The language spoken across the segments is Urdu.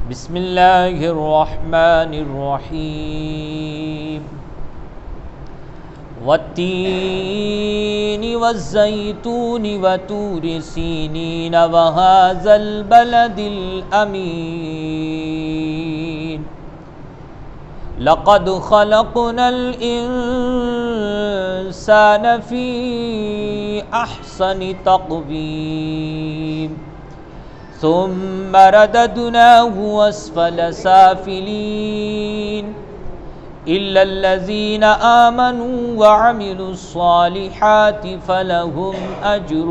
بسم اللہ الرحمن الرحیم والتین والزیتون وطور سینین وہذا البلد الامین لقد خلقنا الانسان فی احسن تقویم ثم رددناه اسفل سافلين إلا الذين آمنوا وعملوا الصالحات فلهم أجر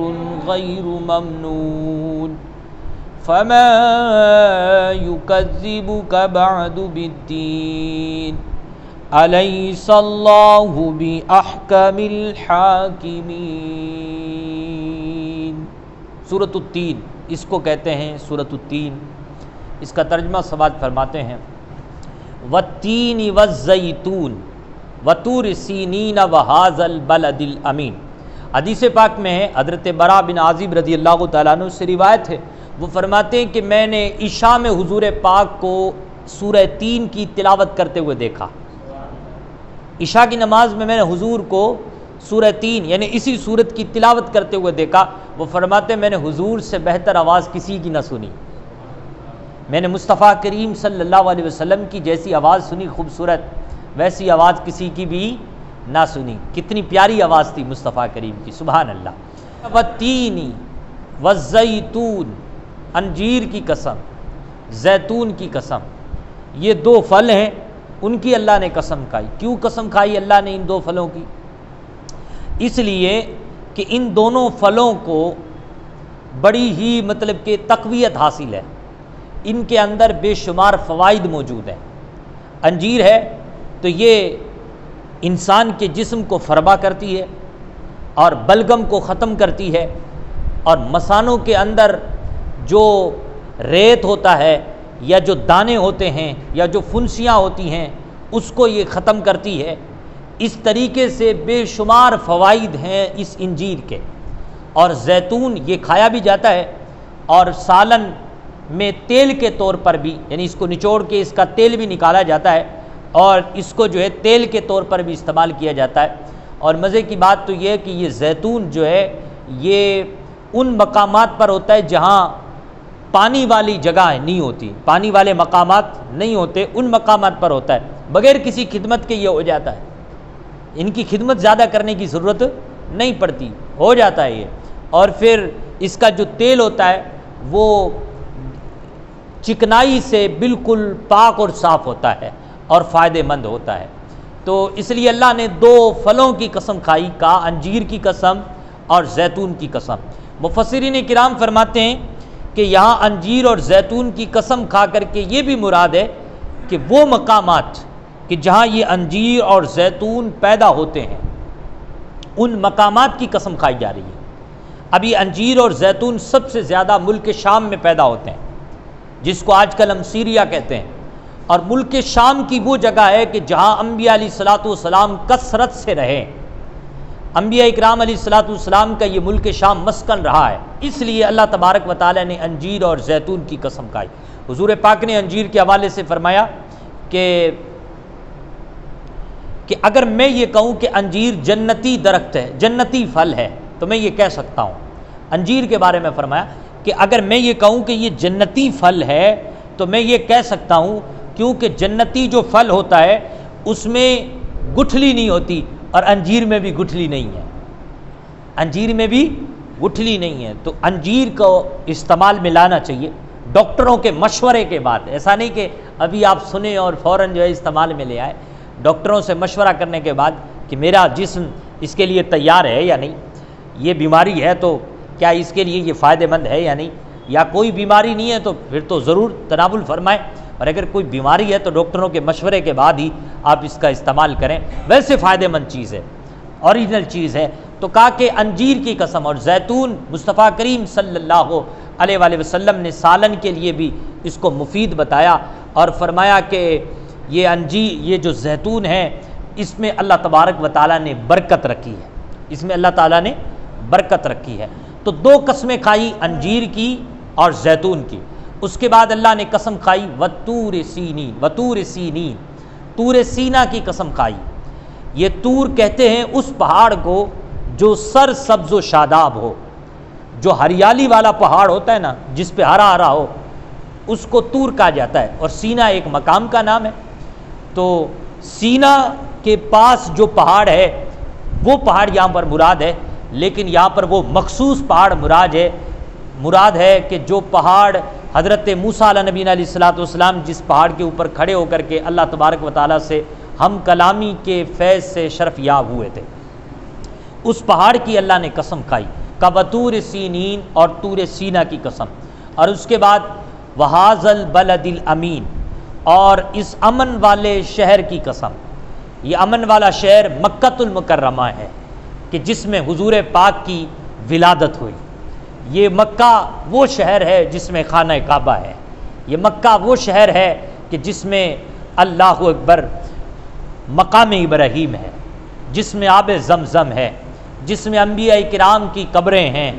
غير ممنون فما يكذبك بعد بالدين أليس الله بأحكم الحاكمين۔ سورۃ التین اس کو کہتے ہیں سورۃ التین۔ اس کا ترجمہ سماعت فرماتے ہیں والتین والزیتون وطور سینین وہذا البلد الامین۔ حدیث پاک میں ہے، حضرت براء بن عازب رضی اللہ تعالیٰ عنہ سے روایت ہے، وہ فرماتے ہیں کہ میں نے عشاء میں حضور پاک کو سورہ تین کی تلاوت کرتے ہوئے دیکھا۔ عشاء کی نماز میں نے حضور کو سورہ تین یعنی اسی سورت کی تلاوت کرتے ہوئے دیکھا۔ وہ فرماتے ہیں میں نے حضور سے بہتر آواز کسی کی نہ سنی، میں نے مصطفیٰ کریم صلی اللہ علیہ وسلم کی جیسی آواز سنی خوبصورت، ویسی آواز کسی کی بھی نہ سنی۔ کتنی پیاری آواز تھی مصطفیٰ کریم کی، سبحان اللہ۔ والتین والزیتون، انجیر کی قسم، زیتون کی قسم، یہ دو پھل ہیں، ان کی اللہ نے قسم کھائی۔ کیوں قسم کھائی اللہ نے ان دو پھلوں کی؟ اس لیے کہ ان دونوں پھلوں کو بڑی ہی کہ تقویت حاصل ہے، ان کے اندر بے شمار فوائد موجود ہیں۔ انجیر ہے تو یہ انسان کے جسم کو فربا کرتی ہے اور بلغم کو ختم کرتی ہے، اور مثانوں کے اندر جو ریت ہوتا ہے یا جو دانے ہوتے ہیں یا جو فنسیاں ہوتی ہیں اس کو یہ ختم کرتی ہے۔ اس طریقے سے بے شمار فوائد ہیں اس انجیر کے۔ اور زیتون یہ کھایا بھی جاتا ہے، اور سالن میں تیل کے طور پر بھی، یعنی اس کو نچوڑ کے اس کا تیل بھی نکالا جاتا ہے، اور اس کو جو ہے تیل کے طور پر بھی استعمال کیا جاتا ہے۔ اور مزے کی بات تو یہ ہے کہ یہ زیتون جو ہے یہ ان مقامات پر ہوتا ہے جہاں پانی والی جگہ نہیں ہوتی، پانی والے مقامات نہیں ہوتے، ان مقامات پر ہوتا ہے، بغیر کسی خدمت کے یہ ہو جاتا ہے، ان کی خدمت زیادہ کرنے کی ضرورت نہیں پڑتی، ہو جاتا ہے یہ۔ اور پھر اس کا جو تیل ہوتا ہے وہ چکنائی سے بالکل پاک اور صاف ہوتا ہے اور فائدہ مند ہوتا ہے۔ تو اس لیے اللہ نے دو پھلوں کی قسم کھائی، کہا انجیر کی قسم اور زیتون کی قسم۔ مفسرین کرام فرماتے ہیں کہ یہاں انجیر اور زیتون کی قسم کھا کر کے یہ بھی مراد ہے کہ وہ مقامات کہ جہاں یہ انجیر اور زیتون پیدا ہوتے ہیں ان مقامات کی قسم کھائی جا رہی ہے۔ ابھی انجیر اور زیتون سب سے زیادہ ملک شام میں پیدا ہوتے ہیں، جس کو آج کل ہم سیریا کہتے ہیں، اور ملک شام کی وہ جگہ ہے کہ جہاں انبیاء علیہ الصلوۃ والسلام کثرت سے رہے۔ انبیاء اکرام علیہ الصلوۃ والسلام کا یہ ملک شام مسکن رہا ہے، اس لیے اللہ تبارک و تعالی نے انجیر اور زیتون کی قسم کھائی۔ حضور پاک نے انجیر کے حوالے سے فرمایا کہ اگر میں یہ کہوں کہ انجیر جنتی درخت ہے، جنتی پھل ہے، تو میں یہ کہہ سکتا ہوں۔ انجیر کے بارے میں فرمایا کہ اگر میں یہ کہوں کہ یہ جنتی پھل ہے تو میں یہ کہہ سکتا ہوں، کیونکہ جنتی جو پھل ہوتا ہے اس میں گٹھلی نہیں ہوتی، اور انجیر میں بھی گٹھلی نہیں ہے، انجیر میں بھی گٹھلی نہیں ہے۔ تو انجیر کو استعمال میں لانا چاہیے ڈاکٹروں کے مشورے کے بعد، ایسا نہیں کہ ابھی آپ سنیں اور فوراً جو ہے استعمال میں لے آئے۔ ڈاکٹروں سے مشورہ کرنے کے بعد کہ میرا جسم اس کے لیے تیار ہے یا نہیں، یہ بیماری ہے تو کیا اس کے لیے یہ فائدہ مند ہے یا نہیں، یا کوئی بیماری نہیں ہے تو پھر تو ضرور تناول فرمائیں، اور اگر کوئی بیماری ہے تو ڈاکٹروں کے مشورے کے بعد ہی آپ اس کا استعمال کریں۔ ویسے فائدہ مند چیز ہے، اوریجنل چیز ہے۔ تو کہا کہ انجیر کی قسم، اور زیتون مصطفیٰ کریم صلی اللہ علیہ وآلہ وسلم نے سالن کے لیے بھی اس کو مفید بتایا، اور فرمایا کہ یہ جو زیتون ہے اس میں اللہ تبارک و تعالیٰ نے برکت رکھی ہے، اس میں اللہ تعالیٰ نے برکت رکھی ہے۔ تو دو قسمیں کھائی، انجیر کی اور زیتون کی۔ اس کے بعد اللہ نے قسم کھائی وطور سینین، وطور سینین، طور سینا کی قسم کھائی۔ یہ طور کہتے ہیں اس پہاڑ کو جو سر سبز و شاداب ہو، جو ہریالی والا پہاڑ ہوتا ہے نا، جس پہ ہرا ہرا ہو، اس کو طور کہا جاتا ہے، اور سینا ایک مقام کا نام ہے۔ تو سینا کے پاس جو پہاڑ ہے وہ پہاڑ یہاں پر مراد ہے، لیکن یہاں پر وہ مخصوص پہاڑ مراد ہے کہ جو پہاڑ حضرت موسیٰ علیہ نبینا علیہ الصلوۃ والسلام جس پہاڑ کے اوپر کھڑے ہو کر کے اللہ تبارک و تعالیٰ سے ہم کلامی کے فیض سے شرف یاب ہوئے تھے، اس پہاڑ کی اللہ نے قسم کھائی، کبطور سینین، اور طور سینا کی قسم۔ اور اس کے بعد وہذا البلد الامین، اور اس امن والے شہر کی قسم۔ یہ امن والا شہر مکۃ المکرمہ ہے کہ جس میں حضور پاک کی ولادت ہوئی۔ یہ مکہ وہ شہر ہے جس میں خانہ کعبہ ہے، یہ مکہ وہ شہر ہے کہ جس میں اللہ اکبر مقام ابراہیم ہے، جس میں آب زمزم ہے، جس میں انبیاء کرام کی قبریں ہیں،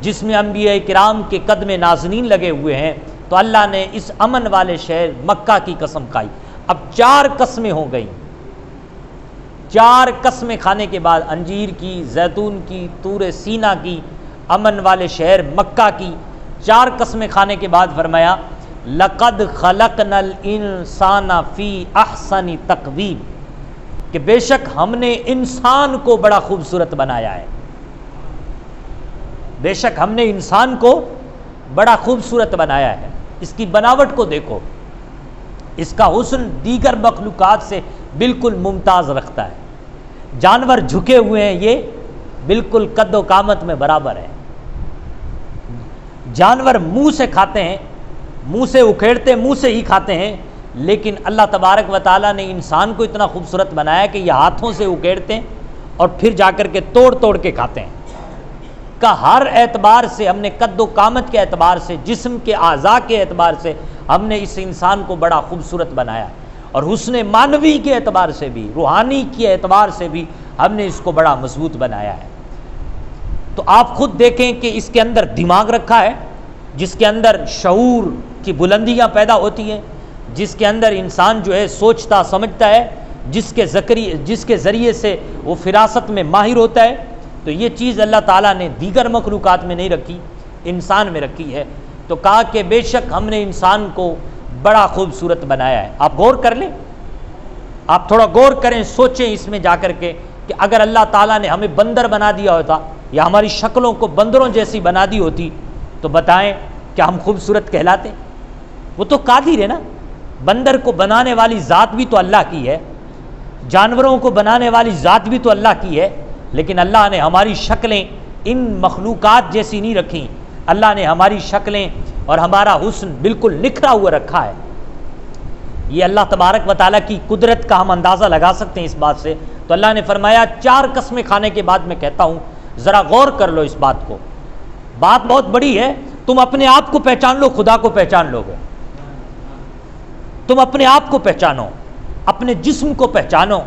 جس میں انبیاء کرام کے قدم نازنین لگے ہوئے ہیں۔ تو اللہ نے اس امن والے شہر مکہ کی قسم کھائی۔ اب 4 قسمیں ہو گئیں، 4 قسمیں کھانے کے بعد، انجیر کی، زیتون کی، طور سینا کی، امن والے شہر مکہ کی، 4 قسمیں کھانے کے بعد فرمایا لقد خلقنا الانسان فی احسن تقویم، کہ بے شک ہم نے انسان کو بڑا خوبصورت بنایا ہے، بے شک ہم نے انسان کو بڑا خوبصورت بنایا ہے۔ اس کی بناوٹ کو دیکھو، اس کا حسن دیگر مخلوقات سے بالکل ممتاز رکھتا ہے۔ جانور جھکے ہوئے ہیں، یہ بالکل قد و قامت میں برابر ہے۔ جانور منہ سے کھاتے ہیں، منہ سے اکھیڑتے، منہ سے ہی کھاتے ہیں، لیکن اللہ تبارک و تعالیٰ نے انسان کو اتنا خوبصورت بنایا کہ یہ ہاتھوں سے اکھیڑتے ہیں اور پھر جا کر کے توڑ توڑ کے کھاتے ہیں۔ کا ہر اعتبار سے ہم نے قد و قامت کے اعتبار سے، جسم کے اعضاء کے اعتبار سے ہم نے اس انسان کو بڑا خوبصورت بنایا، اور حسن معنوی کے اعتبار سے بھی، روحانی کے اعتبار سے بھی ہم نے اس کو بڑا مضبوط بنایا ہے۔ تو آپ خود دیکھیں کہ اس کے اندر دماغ رکھا ہے، جس کے اندر شعور کی بلندیاں پیدا ہوتی ہیں، جس کے اندر انسان جو ہے سوچتا سمجھتا ہے، جس کے ذریعے سے وہ فراست میں ماہر ہوتا ہے۔ تو یہ چیز اللہ تعالیٰ نے دیگر مخلوقات میں نہیں رکھی، انسان میں رکھی ہے۔ تو کہا کہ بے شک ہم نے انسان کو بڑا خوبصورت بنایا ہے۔ آپ غور کر لیں، آپ تھوڑا غور کریں، سوچیں اس میں جا کر کے کہ اگر اللہ تعالیٰ نے ہمیں بندر بنا دیا ہوتا یا ہماری شکلوں کو بندروں جیسی بنا دی ہوتی تو بتائیں کہ ہم خوبصورت کہلاتے؟ وہ تو قادر ہے نا، بندر کو بنانے والی ذات بھی تو اللہ کی ہے، جانوروں کو بنانے والی ذات بھی تو اللہ کی ہے، لیکن اللہ نے ہماری شکلیں ان مخلوقات جیسی نہیں رکھی، اللہ نے ہماری شکلیں اور ہمارا حسن بالکل نکھرا ہوا رکھا ہے۔ یہ اللہ تبارک و تعالیٰ کی قدرت کا ہم اندازہ لگا سکتے ہیں اس بات سے۔ تو اللہ نے فرمایا 4 قسمیں کھانے کے بعد میں کہتا ہوں ذرا غور کر لو اس بات کو، بات بہت بڑی ہے۔ تم اپنے آپ کو پہچان لو، خدا کو پہچان لو گے۔ تم اپنے آپ کو پہچانو، اپنے جسم کو پہچانو،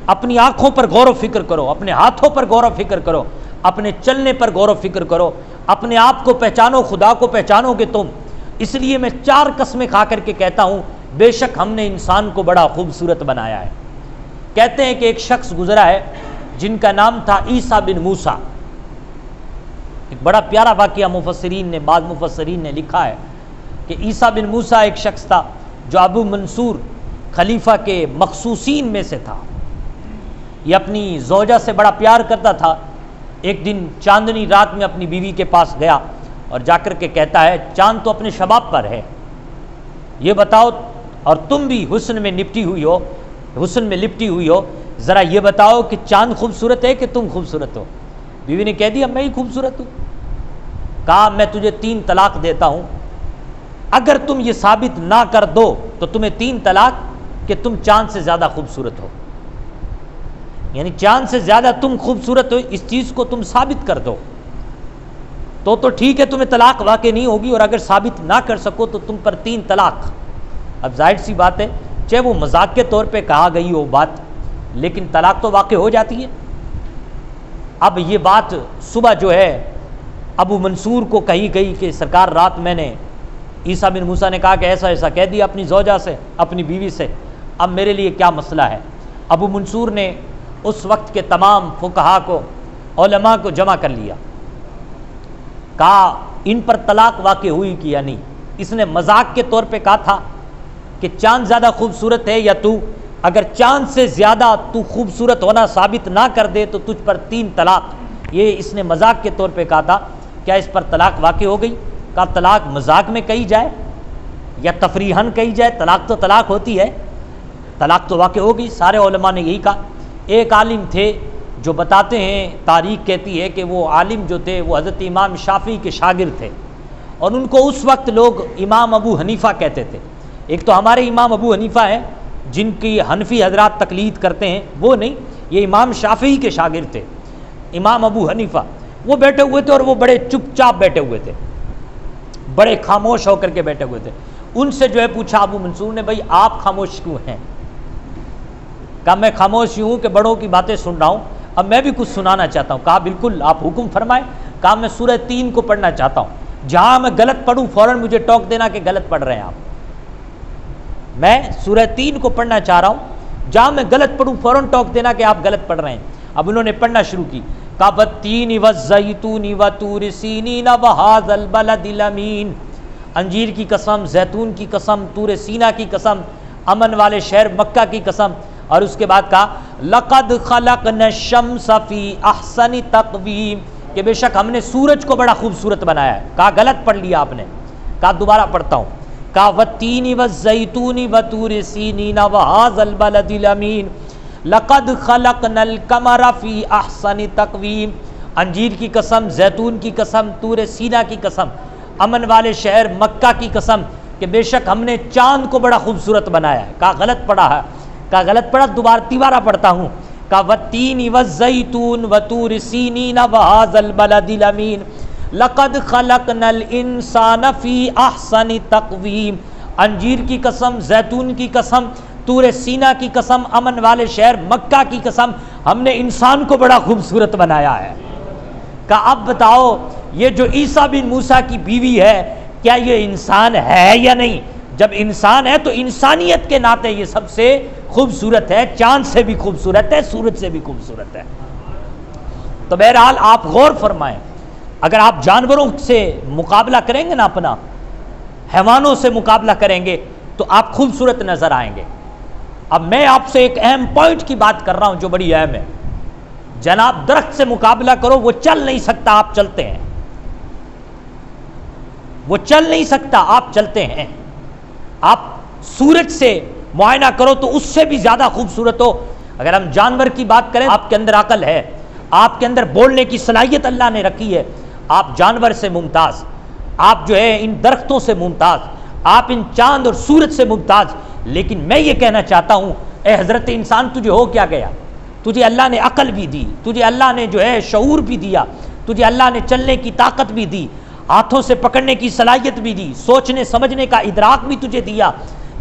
اپنی آنکھوں پر غور و فکر کرو، اپنے ہاتھوں پر غور و فکر کرو، اپنے چلنے پر غور و فکر کرو، اپنے آپ کو پہچانو، خدا کو پہچانو گے تم۔ اس لیے میں 4 قسمیں کھا کر کے کہتا ہوں بے شک ہم نے انسان کو بڑا خوبصورت بنایا ہے۔ کہتے ہیں کہ ایک شخص گزرا ہے جن کا نام تھا عیسیٰ بن موسیٰ۔ ایک بڑا پیارا واقعہ بعض مفسرین نے لکھا ہے کہ عیسیٰ بن موسیٰ ایک شخص تھا جو ابو منصور خلیفہ کے مخصوصین میں سے تھا۔ یہ اپنی زوجہ سے بڑا پیار کرتا تھا۔ ایک دن چاندنی رات میں اپنی بیوی کے پاس گیا اور جا کر کے کہتا ہے چاند تو اپنے شباب پر ہے، یہ بتاؤ، اور تم بھی حسن میں لپٹی ہوئی ہو، ذرا یہ بتاؤ کہ چاند خوبصورت ہے کہ تم خوبصورت ہو؟ بیوی نے کہہ دیا میں ہی خوبصورت ہوں۔ کہا میں تجھے 3 طلاق دیتا ہوں، اگر تم یہ ثابت نہ کر دو تو تمہیں 3 طلاق کہ تم چاند سے زیادہ خوبصورت ہو، یعنی چاند سے زیادہ تم خوبصورت ہو، اس چیز کو تم ثابت کر دو تو ٹھیک ہے، تمہیں طلاق واقع نہیں ہوگی، اور اگر ثابت نہ کر سکو تو تم پر 3 طلاق۔ اب ظاہر سی بات ہے چاہے وہ مذاق کے طور پہ کہا گئی ہو بات، لیکن طلاق تو واقع ہو جاتی ہے۔ اب یہ بات صبح جو ہے ابو منصور کو کہی گئی کہ سرکار رات میں نے عیسیٰ بن موسیٰ نے کہا کہ ایسا ایسا کہہ دیا اپنی زوجہ سے، اپنی بیوی سے، اب میرے لیے کیا مسئلہ ہے؟ ابو منصور نے اس وقت کے تمام فقہا کو، علماء کو جمع کر لیا، کہا ان پر طلاق واقع ہوئی کہ یا نہیں؟ اس نے مذاق کے طور پہ کہا تھا کہ چاند زیادہ خوبصورت ہے یا تو، اگر چاند سے زیادہ تو خوبصورت ہونا ثابت نہ کر دے تو تجھ پر 3 طلاق۔ یہ اس نے مذاق کے طور پہ کہا تھا، کیا اس پر طلاق واقع ہو گئی؟ کہا طلاق مذاق میں کہی جائے یا تفریحاً کہی جائے، طلاق تو طلاق ہوتی ہے، طلاق تو واقع ہو گئی۔ سارے علماء نے یہی کہا۔ ایک عالم تھے جو بتاتے ہیں، تاریخ کہتی ہے کہ وہ عالم جو تھے وہ حضرت امام شافعی کے شاگرد تھے، اور ان کو اس وقت لوگ امام ابو حنیفہ کہتے تھے۔ ایک تو ہمارے امام ابو حنیفہ ہیں جن کی حنفی حضرات تقلید کرتے ہیں، وہ نہیں، یہ امام شافعی کے شاگرد تھے، امام ابو حنیفہ۔ وہ بیٹھے ہوئے تھے اور وہ بڑے چپ چاپ بیٹھے ہوئے تھے، بڑے خاموش ہو کر کے بیٹھے ہوئے تھے۔ ان سے جو ہے پوچھا ابو منصور نے، بھائی آپ خاموش کیوں ہیں؟ کہا میں خاموش ہوں کہ بڑوں کی باتیں سن رہا ہوں، اب میں بھی کچھ سنانا چاہتا ہوں۔ کہا بالکل آپ حکم فرمائیں۔ کہا میں سورہ 3 کو پڑھنا چاہتا ہوں، جہاں میں غلط پڑھوں فوراً مجھے ٹوک دینا کہ غلط پڑھ رہے ہیں آپ۔ میں سورہ 3 کو پڑھنا چاہ رہا ہوں، جہاں میں غلط پڑھوں فوراً ٹوک دینا کہ آپ غلط پڑھ رہے ہیں۔ اب انہوں نے پڑھنا شروع کی، کہا والتین والزیتون وطور سینین وہذا البلد الامین، انجیر کی قسم، زیتون کی قسم، طور سینا کی قسم، امن والے شہر مکہ کی قسم۔ اور اس کے بعد کہا لقد خلقنا الشمس فی احسن تقویم، کہ بے شک ہم نے سورج کو بڑا خوبصورت بنایا ہے۔ کہا غلط پڑھ لیا آپ نے۔ کہا دوبارہ پڑھتا ہوں، کہا والتین والزیتون وطور سینین وہذا البلد الامین لقد خلقنا القمر فی احسن تقویم، انجیر کی قسم، زیتون کی قسم، طور سینا کی قسم، امن والے شہر مکہ کی قسم، کہ بے شک ہم نے چاند کو بڑا خوبصورت بنایا ہے۔ کہا غلط پڑھا ہے۔ کہا غلط پڑھا، تیبارہ پڑھتا ہوں، کہا والتین والزیتون وطور سینین وہذا البلد الامین لقد خلقنا الانسان فی احسن تقویم، انجیر کی قسم، زیتون کی قسم، طور سینا کی قسم، امن والے شہر مکہ کی قسم، ہم نے انسان کو بڑا خوبصورت بنایا ہے۔ کہا اب بتاؤ یہ جو عیسیٰ بن موسیٰ کی بیوی ہے کیا یہ انسان ہے یا نہیں؟ جب انسان ہے تو انسانیت کے ناطے یہ سب سے خوبصورت ہے، چاند سے بھی خوبصورت ہے، سورج سے بھی خوبصورت ہے۔ تو بہرحال آپ غور فرمائیں، اگر آپ جانوروں سے مقابلہ کریں گے نا، اپنا حیوانوں سے مقابلہ کریں گے تو آپ خوبصورت نظر آئیں گے۔ اب میں آپ سے ایک اہم پوائنٹ کی بات کر رہا ہوں جو بڑی اہم ہے۔ جناب درخت سے مقابلہ کرو، وہ چل نہیں سکتا، آپ چلتے ہیں۔ وہ چل نہیں سکتا، آپ چلتے ہیں۔ آپ سورج سے معائنہ کرو تو اس سے بھی زیادہ خوبصورت ہو۔ اگر ہم جانور کی بات کریں، آپ کے اندر عقل ہے، آپ کے اندر بولنے کی صلاحیت اللہ نے رکھی ہے، آپ جانور سے ممتاز، آپ جو ہے ان درختوں سے ممتاز، آپ ان چاند اور سورج سے ممتاز۔ لیکن میں یہ کہنا چاہتا ہوں، اے حضرت انسان تجھے ہو کیا گیا؟ تجھے اللہ نے عقل بھی دی، تجھے اللہ نے جو ہے شعور بھی دیا، تجھے اللہ نے چلنے کی طاقت بھی دی، ہاتھوں سے پکڑنے کی صلاحیت بھی دی، سوچنے سمجھنے کا ادراک بھی تجھے دیا۔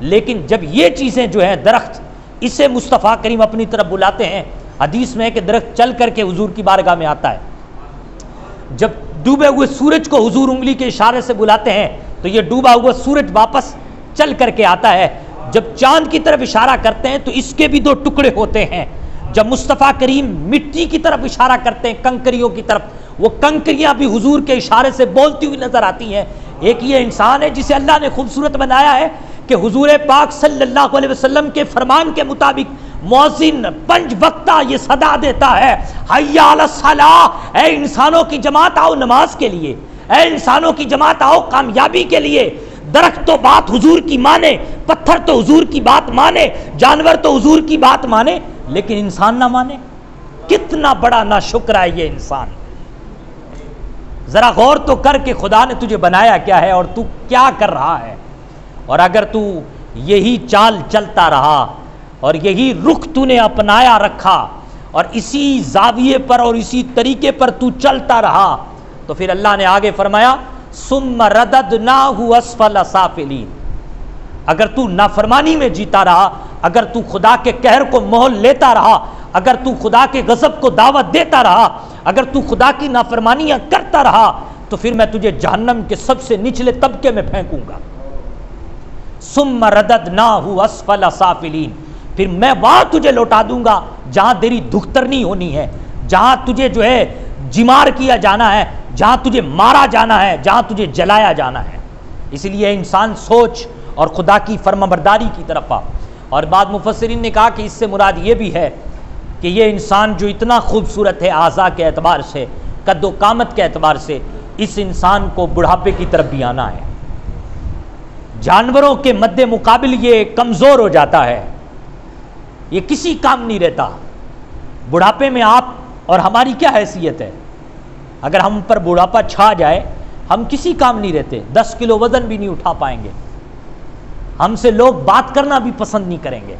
لیکن جب یہ چیزیں جو ہیں درخت، اسے مصطفیٰ کریم اپنی طرف بلاتے ہیں، حدیث میں ہے کہ درخت چل کر کے حضور کی بارگاہ میں آتا ہے۔ جب ڈوبے ہوئے سورج کو حضور انگلی کے اشارے سے بلاتے ہیں تو یہ ڈوبا ہوا سورج واپس چل کر کے آتا ہے۔ جب چاند کی طرف اشارہ کرتے ہیں تو اس کے بھی 2 ٹکڑے ہوتے ہیں۔ جب مصطفیٰ کریم مٹی کی طرف اشارہ کرتے ہیں، کنکریوں کی طرف، وہ کنکریاں بھی حضور کے اشارے سے بولتی ہوئی نظر آتی ہیں۔ ایک یہ انسان ہے جسے اللہ نے خوبصورت بنایا ہے کہ حضور پاک صلی اللہ علیہ وسلم کے فرمان کے مطابق مؤذن 5 وقتہ یہ صدا دیتا ہے، حی علی الصلاۃ، اے انسانوں کی جماعت آؤ نماز کے لیے، اے انسانوں کی جماعت آؤ کامیابی کے لیے۔ درخت تو بات حضور کی مانے، پتھر تو حضور کی بات مانے، جانور تو حضور کی بات مانے، لیکن انسان نہ مانے۔ کتنا بڑا ناشکر ہے یہ انسان۔ ذرا غور تو کر کہ خدا نے تجھے بنایا کیا ہے اور تو کیا کر رہا ہے۔ اور اگر تو یہی چال چلتا رہا اور یہی رخ تو نے اپنایا رکھا اور اسی زاویے پر اور اسی طریقے پر تو چلتا رہا تو پھر اللہ نے آگے فرمایا ثم رددناہ اسفل سافلین۔ اگر تو نافرمانی میں جیتا رہا، اگر تو خدا کے قہر کو مول لیتا رہا، اگر تو خدا کے غضب کو دعوت دیتا رہا، اگر تو خدا کی نافرمانیاں کرتا رہا تو پھر میں تجھے جہنم کے سب سے نچلے طبقے میں پھینکوں گا. ثم رددناہ اسفل سافلین، پھر میں وہاں تجھے لوٹا دوں گا جہاں تیری دھکترنی ہونی ہے، جہاں تجھے جو ہے جمار کیا جانا ہے، جہاں تجھے مارا جانا ہے، جہاں تجھے جلایا جانا ہے. اس لیے انسان سوچ اور خدا کی فرمانبرداری کی طرف آ. اور بعد مفسرین نے کہا کہ اس سے مراد یہ بھی ہے کہ یہ انسان جو اتنا خوبصورت ہے اعضاء کے اعتبار سے، قد و قامت کے اعتبار سے، اس انسان کو بڑھاپے کی طرف بھی آنا ہے. جانوروں کے مد مقابل یہ کمزور ہو جاتا ہے، یہ کسی کام نہیں رہتا. بڑھاپے میں آپ اور ہماری کیا حیثیت ہے؟ اگر ہم پر بڑھاپا چھا جائے ہم کسی کام نہیں رہتے، 10 کلو وزن بھی نہیں اٹھا پائیں گے، ہم سے لوگ بات کرنا بھی پسند نہیں کریں گے،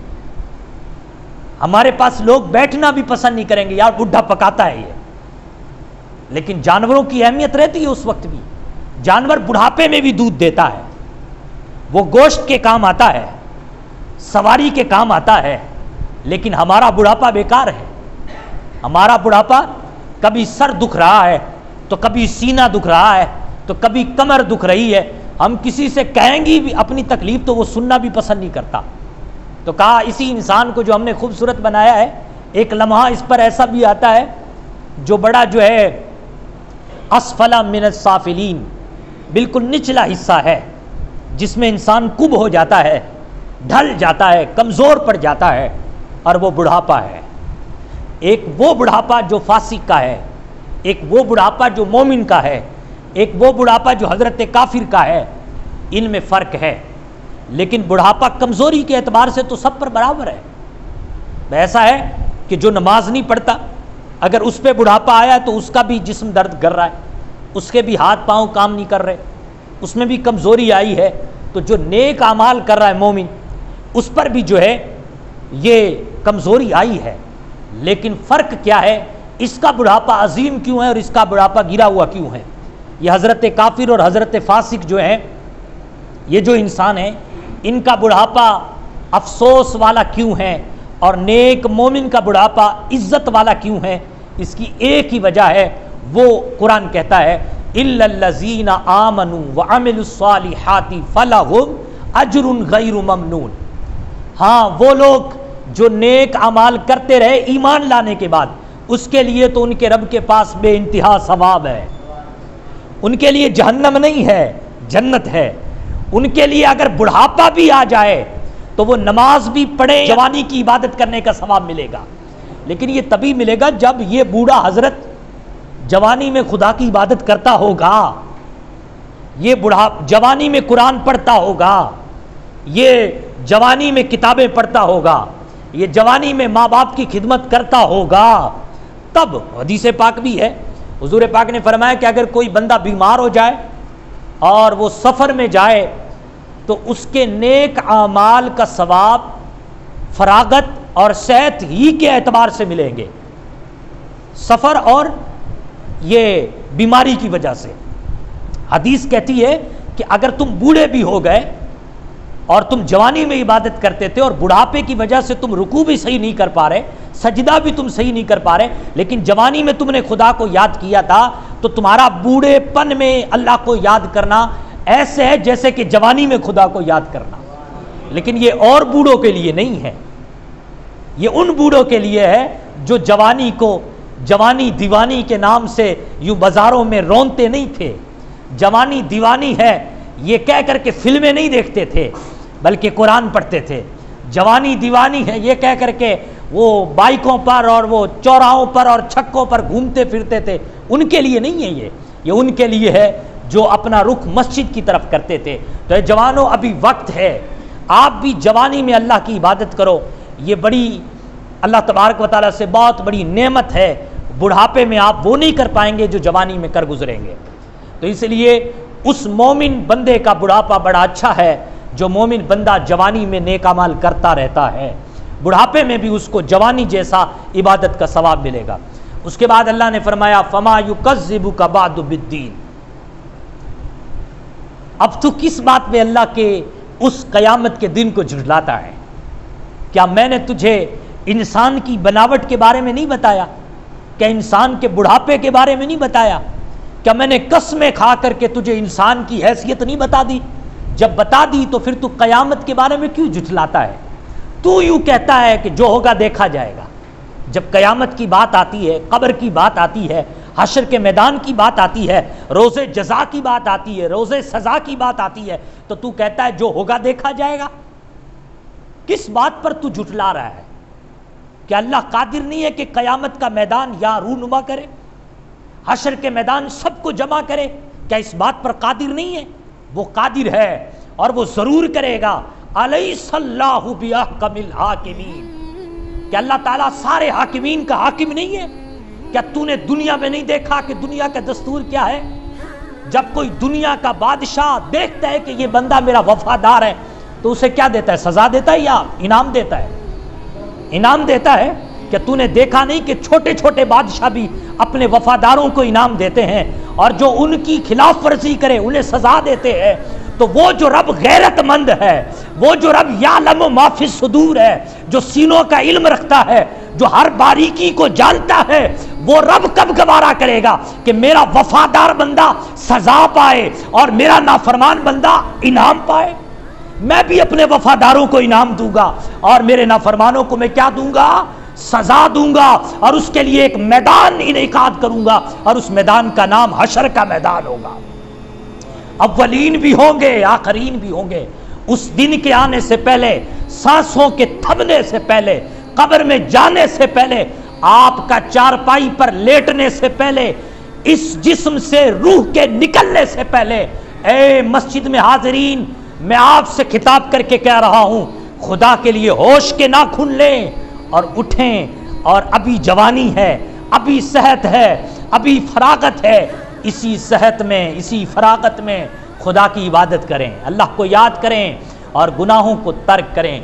ہمارے پاس لوگ بیٹھنا بھی پسند نہیں کریں گے، یار بڈھا پکاتا ہے یہ. لیکن جانوروں کی اہمیت رہتی ہے اس وقت بھی. جانور بڑھاپے میں بھی دودھ دیتا ہے، وہ گوشت کے کام آتا ہے، سواری کے کام آتا ہے. لیکن ہمارا بڑھاپا بیکار ہے. ہمارا بڑھاپا کبھی سر دکھ رہا ہے تو کبھی سینہ دکھ رہا ہے تو کبھی کمر دکھ رہی ہے. ہم کسی سے کہیں گی بھی اپنی تکلیف تو وہ سننا بھی پسند نہیں کرتا. تو کہا اسی انسان کو جو ہم نے خوبصورت بنایا ہے، ایک لمحہ اس پر ایسا بھی آتا ہے جو بڑا جو ہے اسفل من السافلین، بالکل نچلا حصہ ہے جس میں انسان کب ہو جاتا ہے، ڈھل جاتا ہے، کمزور پڑ جاتا ہے، اور وہ بڑھاپا ہے. ایک وہ بڑھاپا جو فاسق کا ہے، ایک وہ بڑھاپا جو مومن کا ہے، ایک وہ بڑھاپا جو حضرت کافر کا ہے. ان میں فرق ہے. لیکن بڑھاپا کمزوری کے اعتبار سے تو سب پر برابر ہے. ایسا ہے کہ جو نماز نہیں پڑھتا، اگر اس پہ بڑھاپا آیا تو اس کا بھی جسم درد کر رہا ہے، اس کے بھی ہاتھ پاؤں کام نہیں کر رہے، اس میں بھی کمزوری آئی ہے. تو جو نیک اعمال کر رہا ہے مومن، اس پر بھی جو ہے یہ کمزوری آئی ہے. لیکن فرق کیا ہے؟ اس کا بڑھاپا عظیم کیوں ہے اور اس کا بڑھاپا گرا ہوا کیوں ہے؟ یہ حضرت کافر اور حضرت فاسق جو ہیں، یہ جو انسان ہیں، ان کا بڑھاپا افسوس والا کیوں ہے اور نیک مومن کا بڑھاپا عزت والا کیوں ہے؟ اس کی ایک ہی وجہ ہے، وہ قرآن کہتا ہے اِلَّا الَّذِينَ آمَنُوا وَعَمِلُوا الصَّالِحَاتِ فَلَهُمْ أَجْرٌ غَيْرُ مَمْنُونٍ. ہاں وہ لوگ جو نیک اعمال کرتے رہے ایمان لانے کے بعد، اس کے لیے تو ان کے رب کے پاس بے انتہا ثواب ہے. ان کے لیے جہنم نہیں ہے، جنت ہے. ان کے لیے اگر بڑھاپا بھی آ جائے تو وہ نماز بھی پڑھے، جوانی کی عبادت کرنے کا ثواب ملے گا. لیکن یہ تبھی ملے گا جب یہ بوڑھا حضرت جوانی میں خدا کی عبادت کرتا ہوگا، یہ بوڑھا جوانی میں قرآن پڑھتا ہوگا، یہ جوانی میں کتابیں پڑھتا ہوگا، یہ جوانی میں ماں باپ کی خدمت کرتا ہوگا. تب حدیث پاک بھی ہے، حضور پاک نے فرمایا کہ اگر کوئی بندہ بیمار ہو جائے اور وہ سفر میں جائے تو اس کے نیک اعمال کا ثواب فراغت اور صحت ہی کے اعتبار سے ملیں گے، سفر اور یہ بیماری کی وجہ سے. حدیث کہتی ہے کہ اگر تم بوڑھے بھی ہو گئے اور تم جوانی میں عبادت کرتے تھے اور بڑھاپے کی وجہ سے تم رکوع بھی صحیح نہیں کر پا رہے، سجدہ بھی تم صحیح نہیں کر پا رہے، لیکن جوانی میں تم نے خدا کو یاد کیا تھا، تو تمہارا بوڑھے پن میں اللہ کو یاد کرنا ایسے ہے جیسے کہ جوانی میں خدا کو یاد کرنا. لیکن یہ اور بوڑھوں کے لیے نہیں ہے، یہ ان بوڑھوں کے لیے ہے جو جوانی کو جوانی دیوانی کے نام سے یوں بازاروں میں رونتے نہیں تھے. جوانی دیوانی ہے یہ کہہ کر کے فلمیں نہیں دیکھتے تھے بلکہ قرآن پڑھتے تھے. جوانی دیوانی ہے یہ کہہ کر کے وہ بائکوں پر اور وہ چوراہوں پر اور چھکوں پر گھومتے پھرتے تھے. ان کے لیے نہیں ہے یہ ان کے لیے ہے جو اپنا رخ مسجد کی طرف کرتے تھے. تو اے جوانوں، ابھی وقت ہے، آپ بھی جوانی میں اللہ کی عبادت کرو. یہ بڑی اللہ تبارک و تعالیٰ سے بہت بڑی نعمت ہے. بڑھاپے میں آپ وہ نہیں کر پائیں گے جو جوانی میں کر گزریں گے. تو اس لیے اس مومن بندے کا بڑھاپا بڑا اچھا ہے جو مومن بندہ جوانی میں نیک اعمال کرتا رہتا ہے، بڑھاپے میں بھی اس کو جوانی جیسا عبادت کا ثواب ملے گا. اس کے بعد اللہ نے فرمایا فما یکذبک بعد بالدین. اب تو کس بات میں اللہ کے اس قیامت کے دن کو جھٹلاتا ہے؟ کیا میں نے تجھے انسان کی بناوٹ کے بارے میں نہیں بتایا؟ کیا انسان کے بڑھاپے کے بارے میں نہیں بتایا؟ کیا میں نے قسمیں کھا کر کے تجھے انسان کی حیثیت نہیں بتا دی؟ جب بتا دی تو پھر تو قیامت کے بارے میں کیوں جھٹلاتا ہے؟ تو یوں کہتا ہے کہ جو ہوگا دیکھا جائے گا۔ جب قیامت کی بات آتی ہے، قبر کی بات آتی ہے، حشر کے میدان کی بات آتی ہے، روز جزا کی بات آتی ہے، روز سزا کی بات آتی ہے، تو کہتا ہے جو ہوگا دیکھا جائے گا۔ کس بات پر تو جھٹلا رہا ہے؟ کیا اللہ قادر نہیں ہے کہ قیامت کا میدان یا رونما کرے، حشر کے میدان سب کو جمع کرے؟ کیا اس بات پر قادر نہیں ہے؟ وہ قادر ہے اور وہ ضرور کرے گا۔ الیس اللہ باحکم الحاکمین، کہ اللہ تعالیٰ سارے حاکمین کا حاکم نہیں ہے؟ کیا تو نے دنیا میں نہیں دیکھا کہ دنیا کا دستور کیا ہے؟ جب کوئی دنیا کا بادشاہ دیکھتا ہے کہ یہ بندہ میرا وفادار ہے تو اسے کیا دیتا ہے؟ سزا دیتا ہے یا انعام دیتا ہے؟ انعام دیتا ہے۔ کہ تو نے دیکھا نہیں کہ چھوٹے چھوٹے بادشاہ بھی اپنے وفاداروں کو انعام دیتے ہیں، اور جو ان کی خلاف ورزی کرے انہیں سزا دیتے ہیں؟ تو وہ جو رب غیرت مند ہے، وہ جو رب یعلم ما فی الصدور ہے، جو سینوں کا علم رکھتا ہے، جو ہر باریکی کو جانتا ہے، وہ رب کب گوارا کرے گا کہ میرا وفادار بندہ سزا پائے اور میرا نافرمان بندہ انعام پائے؟ میں بھی اپنے وفاداروں کو انعام دوں گا اور میرے نافرمانوں کو میں کیا دوں گا؟ سزا دوں گا، اور اس کے لیے ایک میدان انعقاد کروں گا، اور اس میدان کا نام حشر کا میدان ہوگا۔ اولین بھی ہوں گے، آخرین بھی ہوں گے۔ اس دن کے آنے سے پہلے، سانسوں کے تھمنے سے پہلے، قبر میں جانے سے پہلے، آپ کا چارپائی پر لیٹنے سے پہلے، اس جسم سے روح کے نکلنے سے پہلے، اے مسجد میں حاضرین، میں آپ سے خطاب کر کے کہہ رہا ہوں، خدا کے لیے ہوش کے ناخن لیں اور اٹھیں، اور ابھی جوانی ہے، ابھی صحت ہے، ابھی فراغت ہے، اسی صحت میں، اسی فراغت میں خدا کی عبادت کریں، اللہ کو یاد کریں اور گناہوں کو ترک کریں۔